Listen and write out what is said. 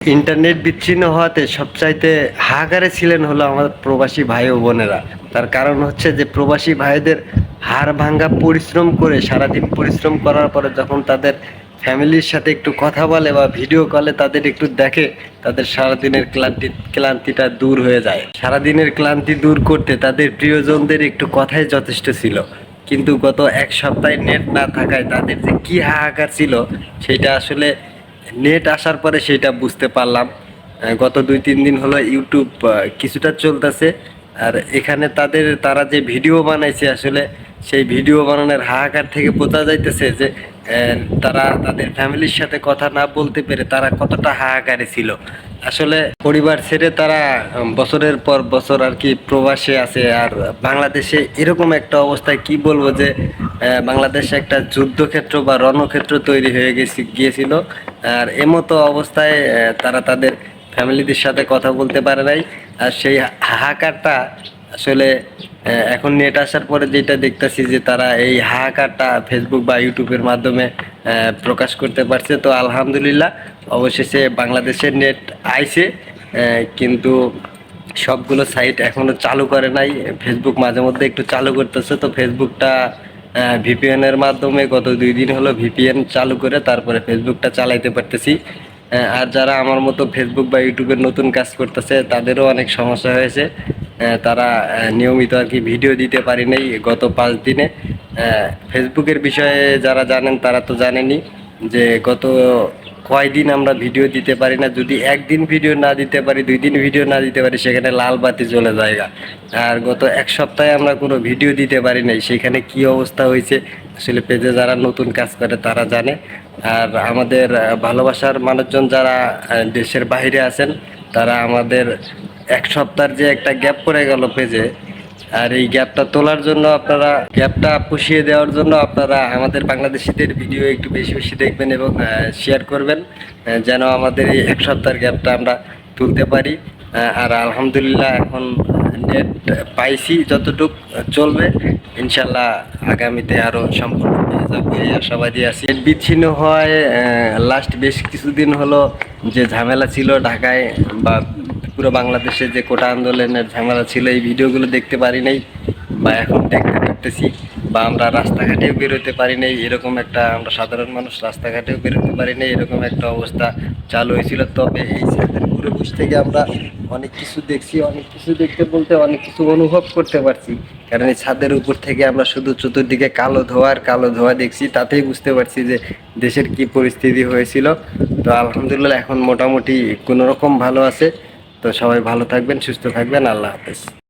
Internet বিচ্ছিন্ন হওয়াতে সবচাইতে হাহাকারে ছিলেন হলো আমাদের প্রবাসী ভাই ও বোনেরা। তার কারণ হচ্ছে যে প্রবাসী ভাইদের হাড় ভাঙ্গা পরিশ্রম করে সারাদিন পরিশ্রম করার পরে যখন তাদের ফ্যামিলির সাথে একটু কথা বলে বা ভিডিও কলে তাদের একটু দেখে, তাদের সারাদিনের ক্লান্তিটা দূর হয়ে যায়। সারাদিনের ক্লান্তি দূর করতে তাদের প্রিয়জনদের একটু কথাই যথেষ্ট ছিল। কিন্তু গত এক সপ্তাহে নেট না থাকায় তাদের যে কি হাহাকার ছিল সেটা আসলে নেট আসার পরে সেটা বুঝতে পারলাম। গত 2-3 দিন হলো ইউটিউব কিছুটা চলতেছে। আর এখানে তারা যে ভিডিও বানাইছে আসলে সেই ভিডিও বানানোর হাহাকার থেকে বোঝা যাইতেছে যে তারা তাদের ফ্যামিলির সাথে কথা না বলতে পেরে তারা কতটা হাহাকারে ছিল। আসলে পরিবার ছেড়ে তারা বছরের পর বছর আর কি প্রবাসে আছে। আর বাংলাদেশে এরকম একটা অবস্থায় কি বলবো যে বাংলাদেশে একটা যুদ্ধক্ষেত্র বা রণক্ষেত্র তৈরি হয়ে গিয়েছিল। আর এমতো অবস্থায় তারা তাদের ফ্যামিলিদের সাথে কথা বলতে পারে নাই। আর সেই হাহাকারটা আসলে এখন নেট আসার পরে যেটা দেখতেছি যে তারা এই হাহাকারটা ফেসবুক বা ইউটিউবের মাধ্যমে প্রকাশ করতে পারছে। তো আলহামদুলিল্লাহ, অবশেষে বাংলাদেশের নেট আইছে, কিন্তু সবগুলো সাইট এখনো চালু করে নাই। ফেসবুক মাঝে মধ্যে একটু চালু করতেছে। তো ফেসবুকটা ভিপিএন এর মাধ্যমে গত 2 দিন হলো ভিপিএন চালু করে তারপরে ফেসবুকটা চালাইতে পারতেছি। আর যারা আমার মতো ফেসবুক বা ইউটিউবের নতুন কাজ করতেছে তাদেরও অনেক সমস্যা হয়েছে। তারা নিয়মিত আর কি ভিডিও দিতে পারি নাই গত 5 দিনে। ফেসবুকের বিষয়ে যারা জানেন তারা তো জানেনই যে গত কয়দিন আমরা ভিডিও দিতে পারি না। যদি একদিন ভিডিও না দিতে পারি, 2 দিন ভিডিও না দিতে পারি, সেখানে লাল বাতি জ্বলে যায়। আর গত এক সপ্তাহে আমরা কোনো ভিডিও দিতে পারি নাই, সেখানে কি অবস্থা হয়েছে আসলে পেজে যারা নতুন কাজ করে তারা জানে। আর আমাদের ভালোবাসার মানুষজন যারা দেশের বাইরে আছেন তারা আমাদের এক সপ্তাহের যে একটা গ্যাপ পড়ে গেল পেজে, আর এই গ্যাপটা তোলার জন্য গ্যাপটা পুষিয়ে দেওয়ার জন্য আপনারা আমাদের বাংলাদেশিদের ভিডিও একটু বেশি বেশি দেখবেন এবং শেয়ার করবেন, যেন আমাদের এই এক সপ্তাহের গ্যাপটা আমরা তুলতে পারি। আর আলহামদুলিল্লাহ এখন নেট পাইছি, যতটুক চলবে ইনশাল্লাহ আগামীতে আরও সম্পূর্ণ পেয়ে যাবো এই আশাবাদী আছি। নেট বিচ্ছিন্ন হওয়ায় লাস্ট বেশ কিছুদিন হলো যে ঝামেলা ছিল ঢাকায় বা পুরো বাংলাদেশে যে কোটা আন্দোলনের ঝামেলা ছিল, এই ভিডিওগুলো দেখতে পারি নাই বা এখন দেখতে পারতেছি। বা আমরা রাস্তাঘাটেও বেরোতে পারি নাই, এরকম একটা, আমরা সাধারণ মানুষ রাস্তাঘাটেও বেরোতে পারি নাই, এরকম একটা অবস্থা চালু হয়েছিল। তবে এই ছাদের পরিবেশ থেকে আমরা অনেক কিছু দেখছি, অনেক কিছু দেখতে বলতে অনেক কিছু অনুভব করতে পারছি। কারণ এই ছাদের উপর থেকে আমরা শুধু চতুর্দিকে কালো ধোঁয়া দেখছি, তাতেই বুঝতে পারছি যে দেশের কি পরিস্থিতি হয়েছিল। তো আলহামদুলিল্লাহ এখন মোটামুটি কোনো রকম ভালো আছে। তো সবাই ভালো থাকবেন, সুস্থ থাকবেন, আল্লাহ হাফেজ।